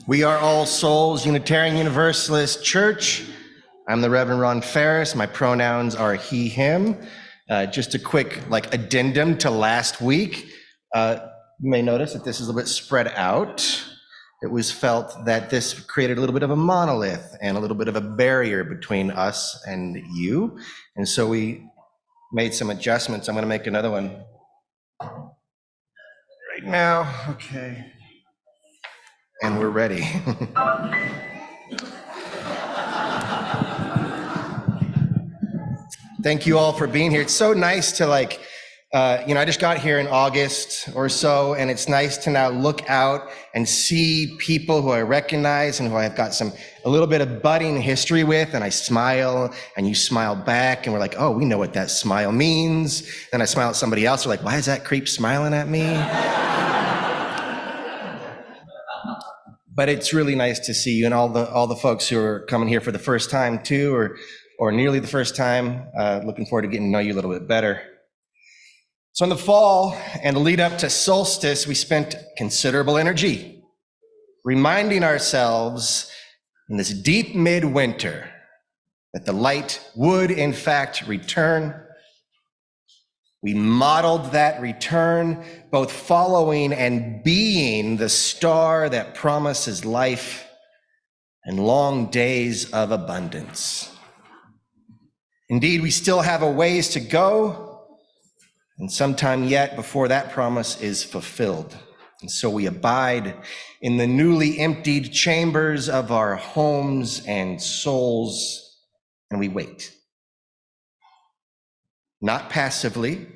We are All Souls Unitarian Universalist Church. I'm the Reverend Ron Phares. My pronouns are he, him. Just a quick addendum to last week. You may notice that this is a little bit spread out. It was felt that this created a little bit of a monolith and a little bit of a barrier between us and you. And so we made some adjustments. I'm going to make another one right now. Okay. And we're ready. Thank you all for being here. It's so nice to I just got here in August or so, and it's nice to now look out and see people who I recognize and who I've got a little bit of budding history with, and I smile and you smile back and we're like, oh, we know what that smile means. Then I smile at somebody else, they're like, why is that creep smiling at me? But it's really nice to see you and all the folks who are coming here for the first time too, or nearly the first time. Looking forward to getting to know you a little bit better. So in the fall and the lead up to solstice, we spent considerable energy reminding ourselves in this deep midwinter that the light would in fact return. We modeled that return, both following and being the star that promises life and long days of abundance. Indeed, we still have a ways to go, and sometime yet before that promise is fulfilled. And so we abide in the newly emptied chambers of our homes and souls, and we wait. Not passively.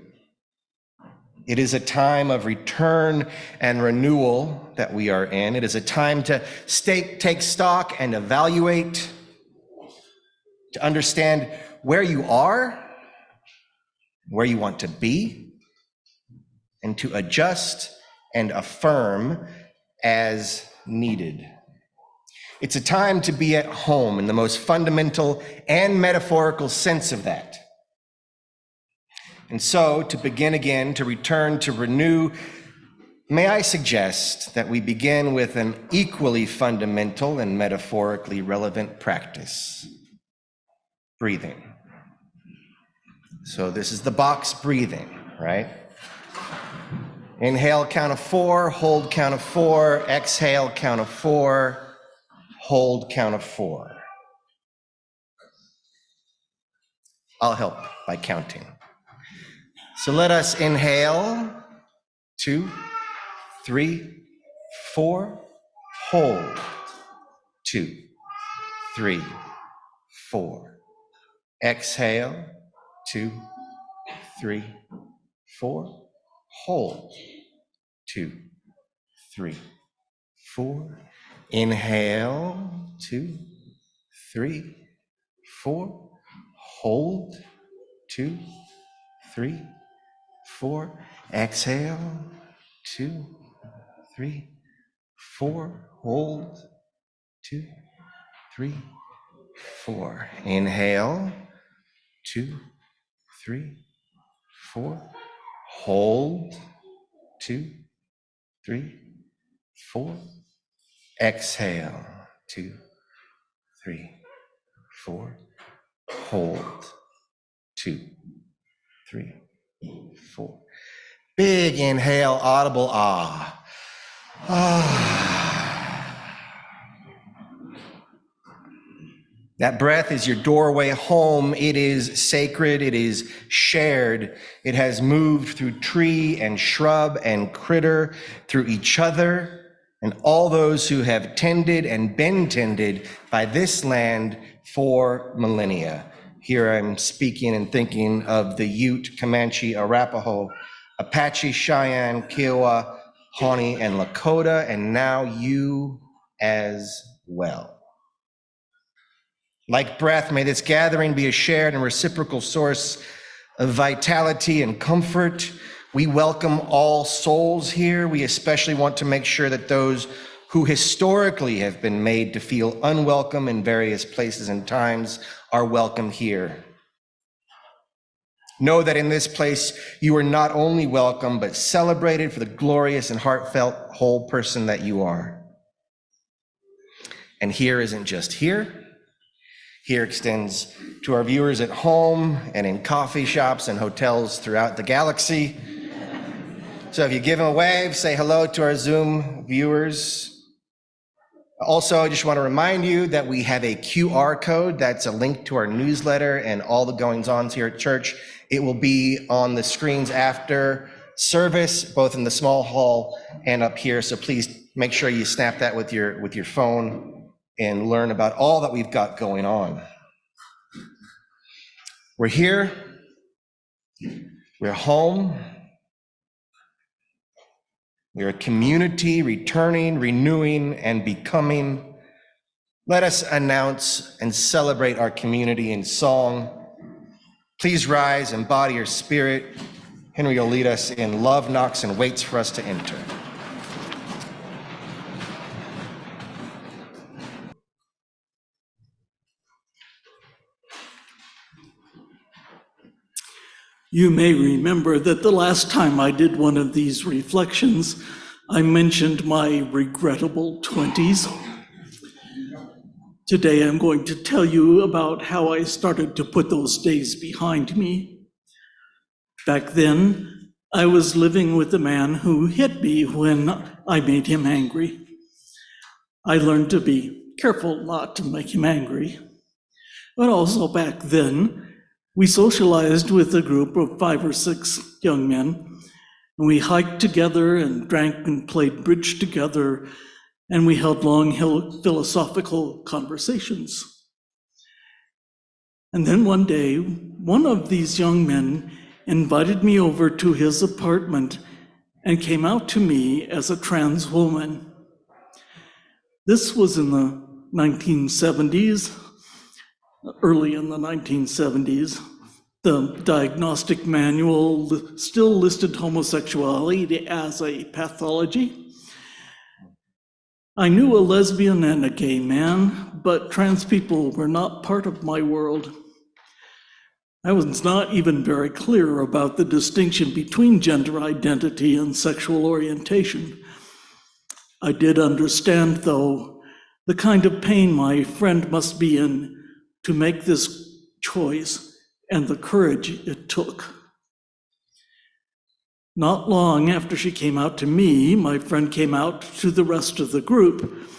It is a time of return and renewal that we are in. It is a time to take stock and evaluate, to understand where you are, where you want to be, and to adjust and affirm as needed. It's a time to be at home in the most fundamental and metaphorical sense of that. And so, to begin again, to return, to renew, may I suggest that we begin with an equally fundamental and metaphorically relevant practice: breathing. So this is the box breathing, right? Inhale, count of 4, hold, count of 4, exhale, count of 4, hold, count of 4. I'll help by counting. So let us inhale, 2, 3, 4, hold, 2, 3, 4. Exhale, 2, 3, 4, hold, 2, 3, 4. Inhale, 2, 3, 4, hold, 2, 3, 4. Exhale, 2, 3, 4. Hold, 2, 3, 4. Inhale, 2, 3, 4. Hold, 2, 3, 4. Exhale, 2, 3, 4. Hold, 2, 3, 4. Big inhale, audible ah. That breath is your doorway home. It is sacred. It is shared. It has moved through tree and shrub and critter, through each other, and all those who have tended and been tended by this land for millennia. Here I'm speaking and thinking of the Ute, Comanche, Arapaho, Apache, Cheyenne, Kiowa, Pawnee, and Lakota, and now you as well. Like breath, may this gathering be a shared and reciprocal source of vitality and comfort. We welcome all souls here. We especially want to make sure that those who historically have been made to feel unwelcome in various places and times are welcome here. Know that in this place you are not only welcome, but celebrated for the glorious and heartfelt whole person that you are. And here isn't just here. Here extends to our viewers at home and in coffee shops and hotels throughout the galaxy. So if you give them a wave, say hello to our Zoom viewers. Also, I just want to remind you that we have a QR code that's a link to our newsletter and all the goings-ons here at church. It will be on the screens after service, both in the small hall and up here. So please make sure you snap that with your phone and learn about all that we've got going on. We're here, we're home, we're a community returning, renewing, and becoming. Let us announce and celebrate our community in song. Please rise, embody your spirit. Henry will lead us in Love Knocks and Waits for Us to Enter. You may remember that the last time I did one of these reflections, I mentioned my regrettable 20s. Today I'm going to tell you about how I started to put those days behind me. Back then, I was living with a man who hit me when I made him angry. I learned to be careful not to make him angry. But also back then, we socialized with a group of 5 or 6 young men, and we hiked together and drank and played bridge together, and we held long philosophical conversations. And then one day, one of these young men invited me over to his apartment and came out to me as a trans woman. This was in the 1970s. Early in the 1970s, the diagnostic manual still listed homosexuality as a pathology. I knew a lesbian and a gay man, but trans people were not part of my world. I was not even very clear about the distinction between gender identity and sexual orientation. I did understand, though, the kind of pain my friend must be in to make this choice and the courage it took. Not long after she came out to me, my friend came out to the rest of the group.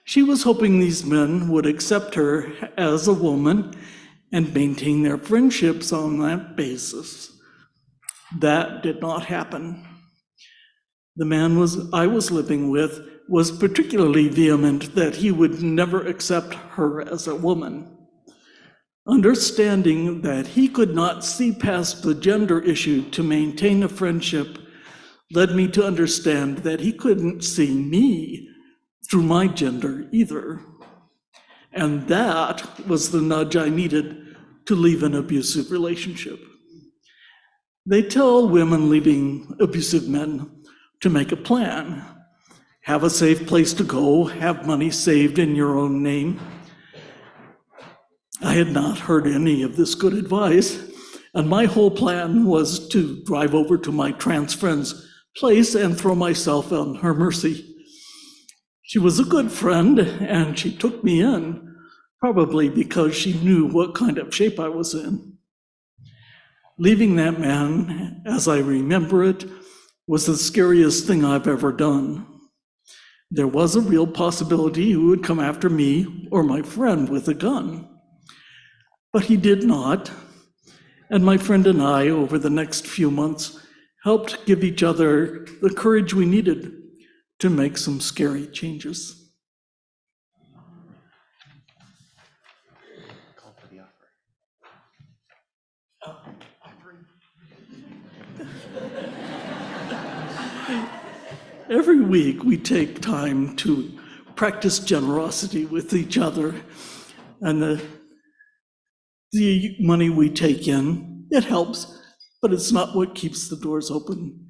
She was hoping these men would accept her as a woman and maintain their friendships on that basis. That did not happen. The man I was living with was particularly vehement that he would never accept her as a woman. Understanding that he could not see past the gender issue to maintain a friendship led me to understand that he couldn't see me through my gender either. And that was the nudge I needed to leave an abusive relationship. They tell women leaving abusive men to make a plan. Have a safe place to go, have money saved in your own name. I had not heard any of this good advice, and my whole plan was to drive over to my trans friend's place and throw myself on her mercy. She was a good friend, and she took me in, probably because she knew what kind of shape I was in. Leaving that man, as I remember it, was the scariest thing I've ever done. There was a real possibility he would come after me or my friend with a gun. But he did not, and my friend and I, over the next few months, helped give each other the courage we needed to make some scary changes. Call for the offering. Every week we take time to practice generosity with each other, and the money we take in, it helps, but it's not what keeps the doors open.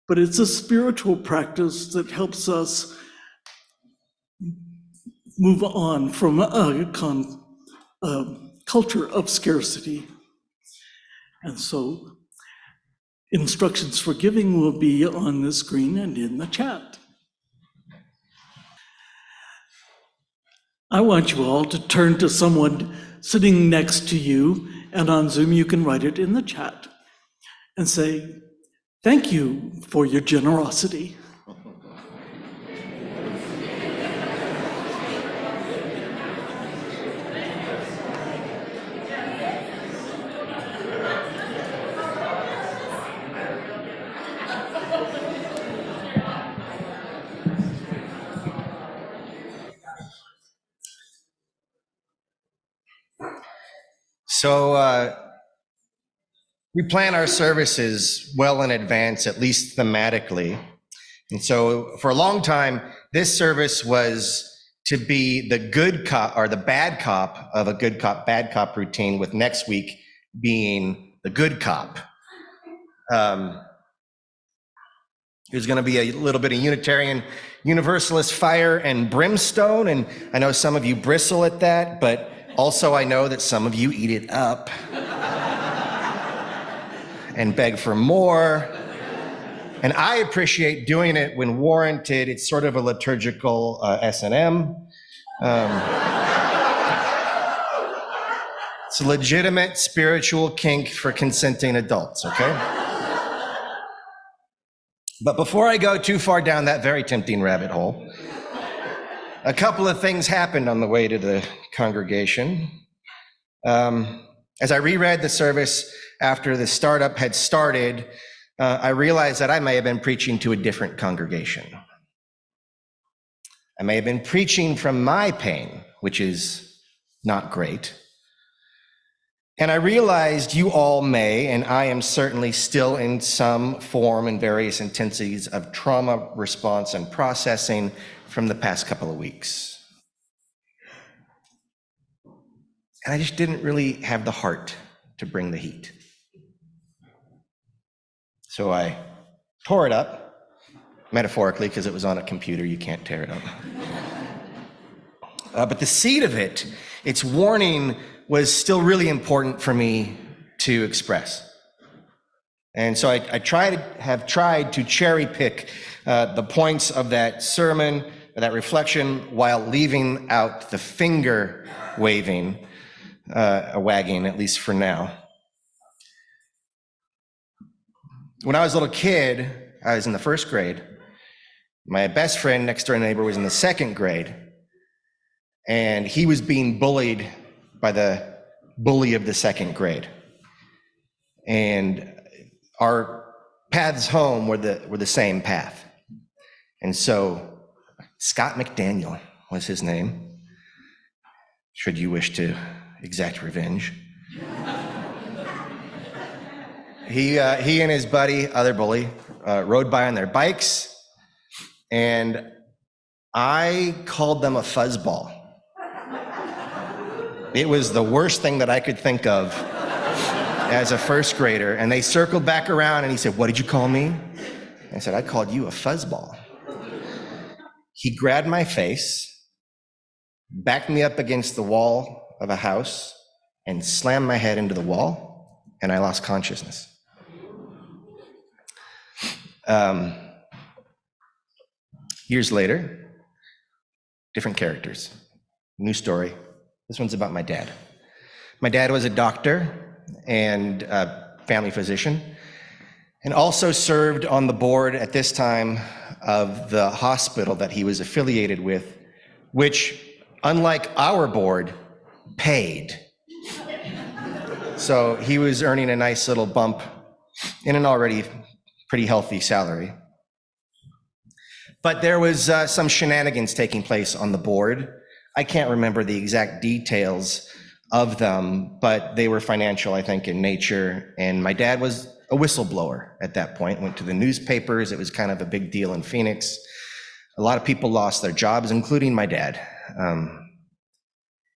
But it's a spiritual practice that helps us move on from a culture of scarcity. And so instructions for giving will be on the screen and in the chat. I want you all to turn to someone sitting next to you, and on Zoom you can write it in the chat and say, "Thank you for your generosity." So we plan our services well in advance, at least thematically. And so for a long time, this service was to be the good cop or the bad cop of a good cop, bad cop routine, with next week being the good cop. There's going to be a little bit of Unitarian Universalist fire and brimstone, and I know some of you bristle at that, but also I know that some of you eat it up and beg for more. And I appreciate doing it when warranted. It's sort of a liturgical S&M. It's a legitimate spiritual kink for consenting adults, okay? But before I go too far down that very tempting rabbit hole, a couple of things happened on the way to the congregation. As I reread the service after the startup had started, I realized that I may have been preaching to a different congregation. I may have been preaching from my pain, which is not great. And I realized you all may, and I am certainly still in some form and various intensities of trauma response and processing from the past couple of weeks. And I just didn't really have the heart to bring the heat. So I tore it up, metaphorically, because it was on a computer, you can't tear it up. But the seed of it, its warning, was still really important for me to express. And so I have tried to cherry pick the points of that sermon, that reflection, while leaving out the finger wagging, at least for now. When I was a little kid, I was in the first grade. My best friend, next door neighbor, was in the second grade, and he was being bullied by the bully of the second grade. And our paths home were the same path. And so Scott McDaniel was his name, should you wish to exact revenge. He and his buddy, other bully, rode by on their bikes, and I called them a fuzzball. It was the worst thing that I could think of as a first grader. And they circled back around and he said, "What did you call me?" I said, "I called you a fuzzball." He grabbed my face, backed me up against the wall of a house, and slammed my head into the wall, and I lost consciousness. Years later, different characters, new story. This one's about my dad. My dad was a doctor and a family physician, and also served on the board at this time of the hospital that he was affiliated with, which, unlike our board, paid. So he was earning a nice little bump in an already pretty healthy salary. But there was some shenanigans taking place on the board. I can't remember the exact details of them, but they were financial, I think, in nature. And my dad was a whistleblower at that point, went to the newspapers. It was kind of a big deal in Phoenix. A lot of people lost their jobs, including my dad.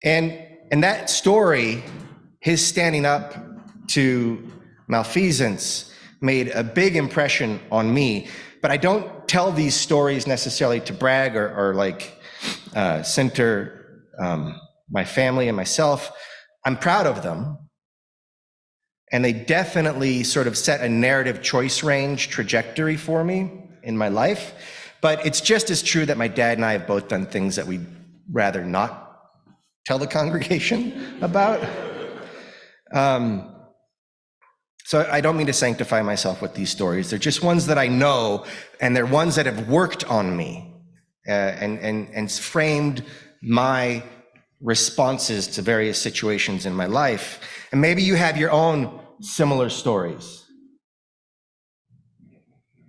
And that story, his standing up to malfeasance, made a big impression on me. But I don't tell these stories necessarily to brag or center my family and myself. I'm proud of them. And they definitely sort of set a narrative choice range trajectory for me in my life. But it's just as true that my dad and I have both done things that we'd rather not tell the congregation about. So I don't mean to sanctify myself with these stories. They're just ones that I know, and they're ones that have worked on me and framed my responses to various situations in my life. And maybe you have your own similar stories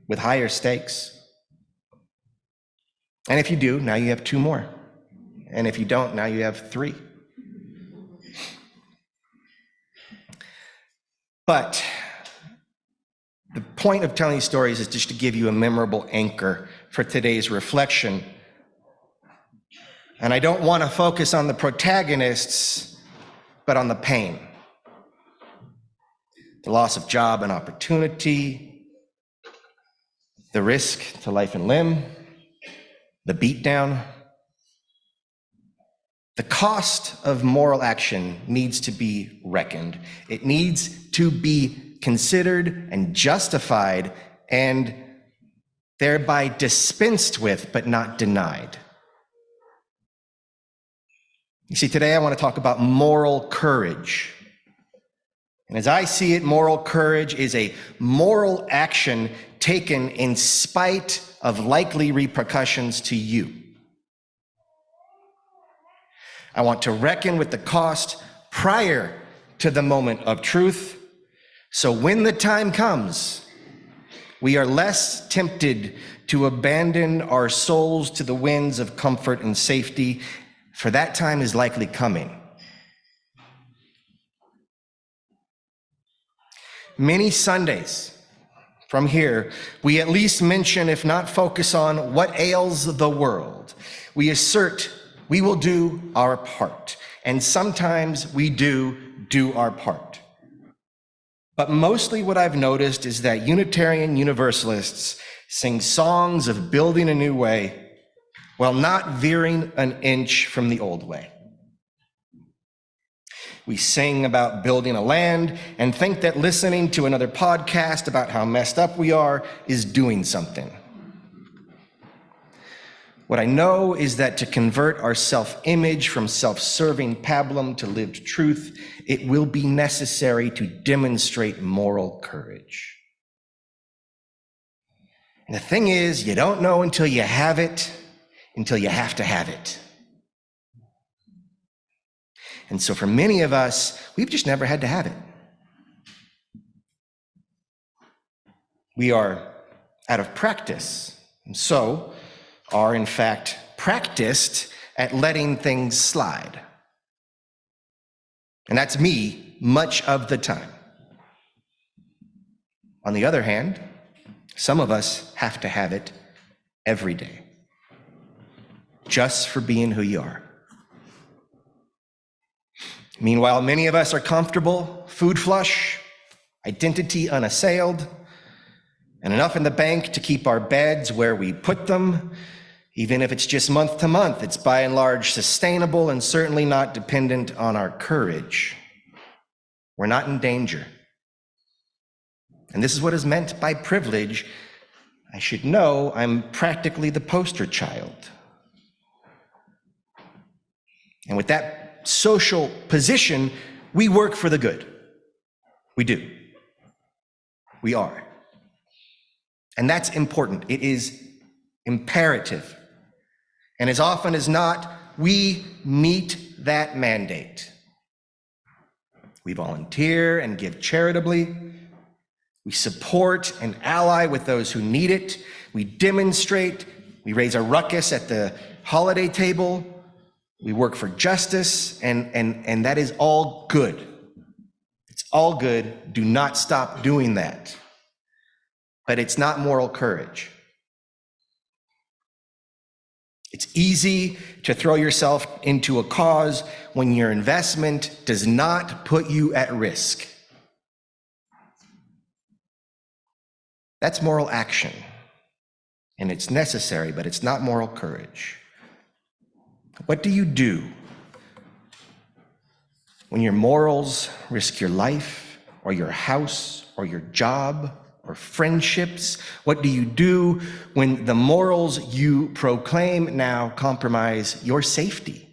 with higher stakes. And if you do, now you have 2 more. And if you don't, now you have 3. But the point of telling these stories is just to give you a memorable anchor for today's reflection. And I don't want to focus on the protagonists, but on the pain. The loss of job and opportunity, the risk to life and limb, the beatdown. The cost of moral action needs to be reckoned. It needs to be considered and justified and thereby dispensed with, but not denied. You see, today I want to talk about moral courage. And as I see it, moral courage is a moral action taken in spite of likely repercussions to you. I want to reckon with the cost prior to the moment of truth, so when the time comes, we are less tempted to abandon our souls to the winds of comfort and safety, for that time is likely coming. Many Sundays from here, we at least mention, if not focus on, what ails the world. We assert we will do our part, and sometimes we do our part. But mostly what I've noticed is that Unitarian Universalists sing songs of building a new way while not veering an inch from the old way. We sing about building a land and think that listening to another podcast about how messed up we are is doing something. What I know is that to convert our self-image from self-serving pablum to lived truth, it will be necessary to demonstrate moral courage. And the thing is, you don't know until you have it, until you have to have it. And so for many of us, we've just never had to have it. We are out of practice, and so are in fact practiced at letting things slide. And that's me much of the time. On the other hand, some of us have to have it every day, just for being who you are. Meanwhile, many of us are comfortable, food flush, identity unassailed, and enough in the bank to keep our beds where we put them. Even if it's just month to month, it's by and large sustainable and certainly not dependent on our courage. We're not in danger. And this is what is meant by privilege. I should know I'm practically the poster child. And with that social position, we work for the good. We do. We are. And that's important. It is imperative. And as often as not, we meet that mandate. We volunteer and give charitably. We support and ally with those who need it. We demonstrate. We raise a ruckus at the holiday table. We work for justice, and that is all good. It's all good. Do not stop doing that. But it's not moral courage. It's easy to throw yourself into a cause when your investment does not put you at risk. That's moral action, and it's necessary, but it's not moral courage. What do you do when your morals risk your life, or your house or your job or friendships? What do you do when the morals you proclaim now compromise your safety?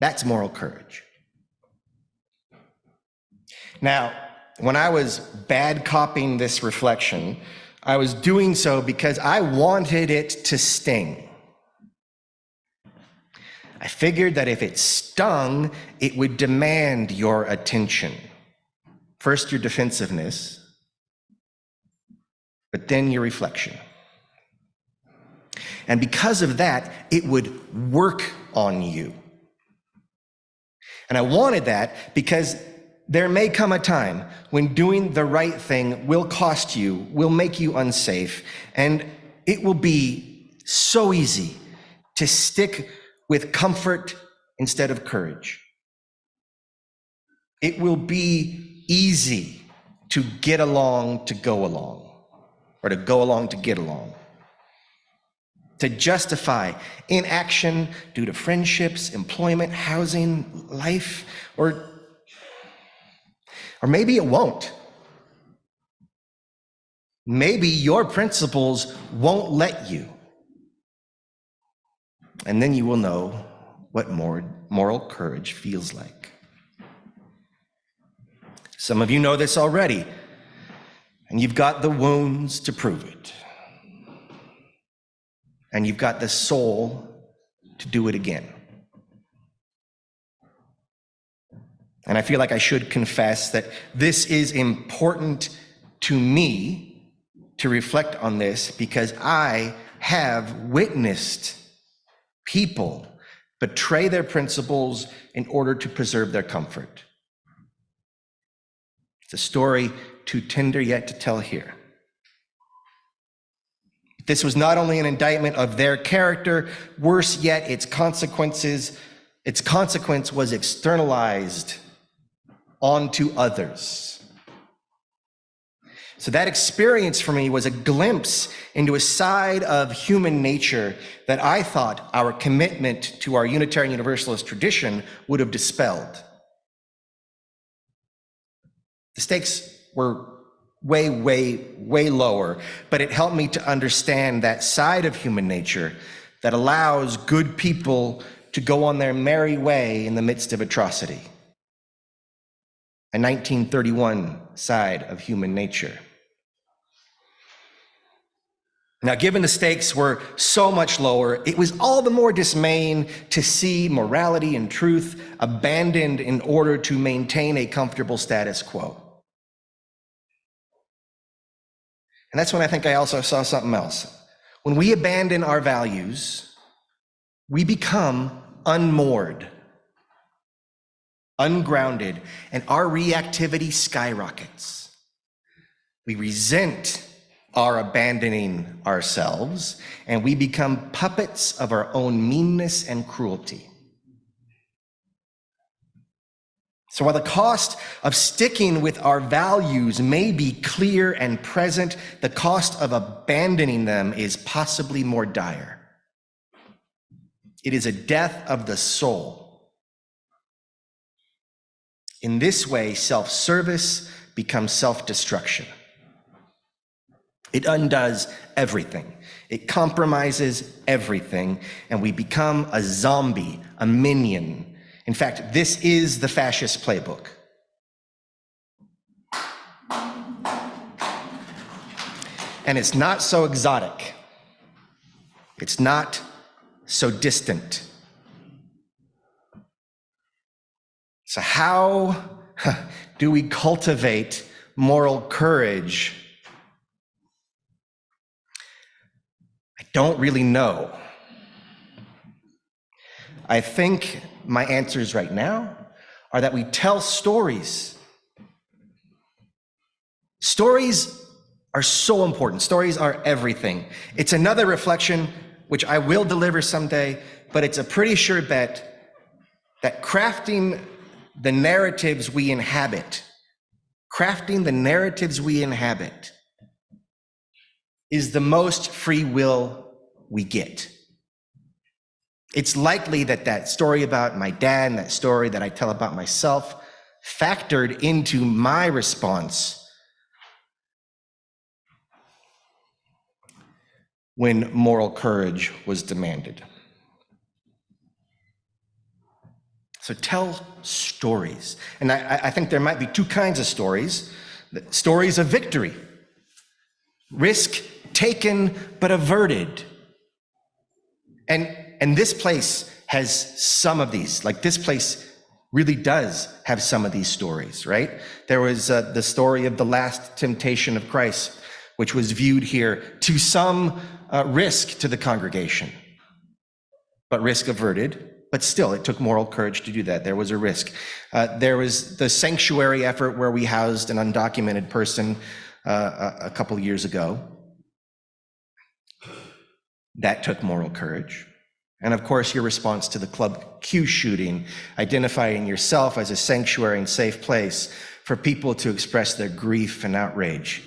That's moral courage. Now, when I was bad copying this reflection, I was doing so because I wanted it to sting. I figured that if it stung, it would demand your attention. First, your defensiveness, but then your reflection. And because of that, it would work on you. And I wanted that because there may come a time when doing the right thing will cost you, will make you unsafe, and it will be so easy to stick with comfort instead of courage. It will be easy to get along to go along, or to go along to get along. To justify inaction due to friendships, employment, housing, life, or maybe it won't. Maybe your principles won't let you. And then you will know what moral courage feels like. Some of you know this already, and you've got the wounds to prove it. And you've got the soul to do it again. And I feel like I should confess that this is important to me to reflect on this because I have witnessed people betray their principles in order to preserve their comfort. It's a story too tender yet to tell here. This was not only an indictment of their character, worse yet, its consequence was externalized onto others. So that experience for me was a glimpse into a side of human nature that I thought our commitment to our Unitarian Universalist tradition would have dispelled. The stakes were way, way, way lower, but it helped me to understand that side of human nature that allows good people to go on their merry way in the midst of atrocity. A 1931 side of human nature. Now, given the stakes were so much lower, it was all the more dismaying to see morality and truth abandoned in order to maintain a comfortable status quo. And that's when I think I also saw something else. When we abandon our values, we become unmoored, ungrounded, and our reactivity skyrockets. We resent our abandoning ourselves, and we become puppets of our own meanness and cruelty. So while the cost of sticking with our values may be clear and present, the cost of abandoning them is possibly more dire. It is a death of the soul. In this way, self-service becomes self-destruction. It undoes everything. It compromises everything, and we become a zombie, a minion. In fact, this is the fascist playbook. And it's not so exotic. It's not so distant. So how do we cultivate moral courage? I don't really know. I think my answers right now are that we tell stories. Stories are so important. Stories are everything. It's another reflection, which I will deliver someday, but it's a pretty sure bet that crafting the narratives we inhabit is the most free will we get. It's likely that that story about my dad and that story that I tell about myself factored into my response when moral courage was demanded. So tell stories. And I think there might be two kinds of stories. Stories of victory. Risk taken but averted. And this place has some of these. Like, this place really does have some of these stories, right? There was the story of the last temptation of Christ, which was viewed here to some risk to the congregation, but risk averted. But still, it took moral courage to do that. There was a risk. There was the sanctuary effort where we housed an undocumented person a couple years ago. That took moral courage. And of course, your response to the Club Q shooting, identifying yourself as a sanctuary and safe place for people to express their grief and outrage.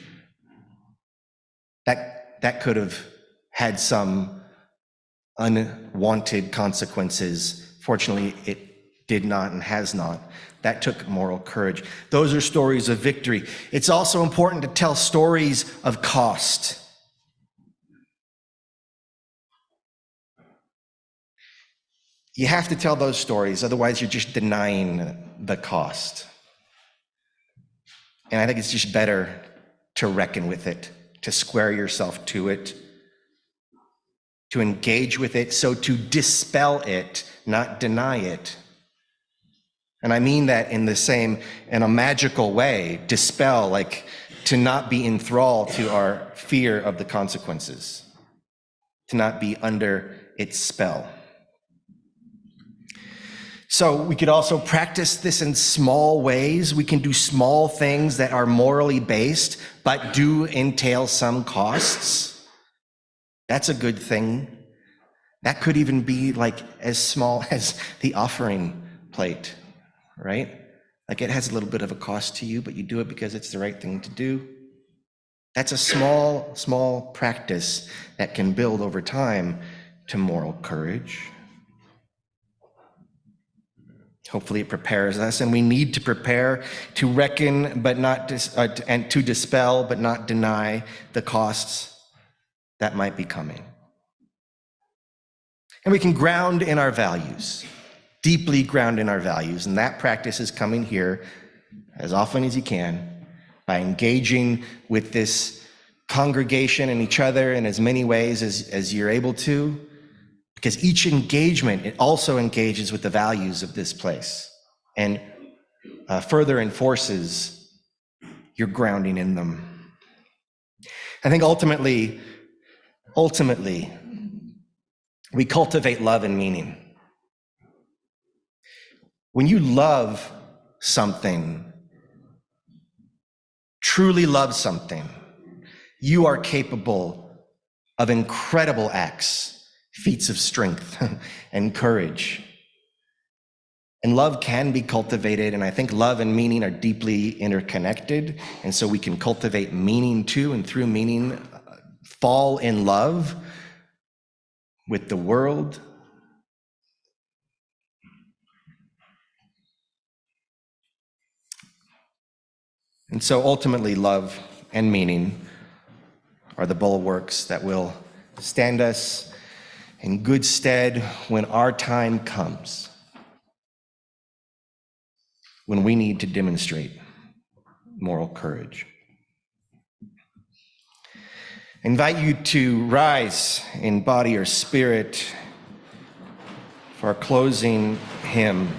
That could have had some unwanted consequences. Fortunately, it did not and has not. That took moral courage. Those are stories of victory. It's also important to tell stories of cost. You have to tell those stories, otherwise you're just denying the cost. And I think it's just better to reckon with it, to square yourself to it, to engage with it, so to dispel it, not deny it. And I mean that in a magical way, dispel, like to not be enthralled to our fear of the consequences, to not be under its spell. So we could also practice this in small ways. We can do small things that are morally based, but do entail some costs. That's a good thing. That could even be like as small as the offering plate, right? Like, it has a little bit of a cost to you, but you do it because it's the right thing to do. That's a small practice that can build over time to moral courage. Hopefully it prepares us, and we need to prepare to reckon but not and to dispel but not deny the costs that might be coming. And we can ground in our values, deeply ground in our values, and that practice is coming here as often as you can by engaging with this congregation and each other in as many ways as you're able to, because each engagement, it also engages with the values of this place and further enforces your grounding in them. I think ultimately, we cultivate love and meaning. When you love something, truly love something, you are capable of incredible acts, feats of strength and courage. And love can be cultivated, and I think love and meaning are deeply interconnected, and so we can cultivate meaning too, and through meaning, fall in love with the world. And so ultimately, love and meaning are the bulwarks that will stand us in good stead when our time comes, when we need to demonstrate moral courage. I invite you to rise in body or spirit for our closing hymn.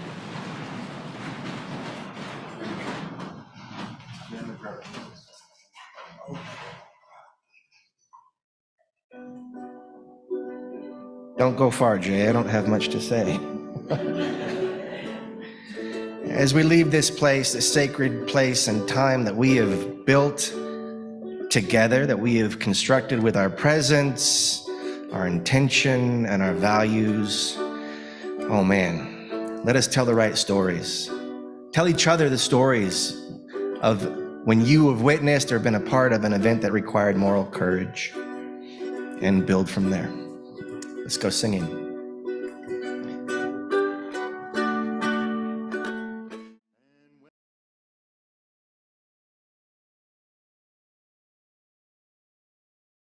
Don't go far, Jay. I don't have much to say. As we leave this place, this sacred place and time that we have built together, that we have constructed with our presence, our intention, and our values, oh man, let us tell the right stories. Tell each other the stories of when you have witnessed or been a part of an event that required moral courage, and build from there. Let's go singing.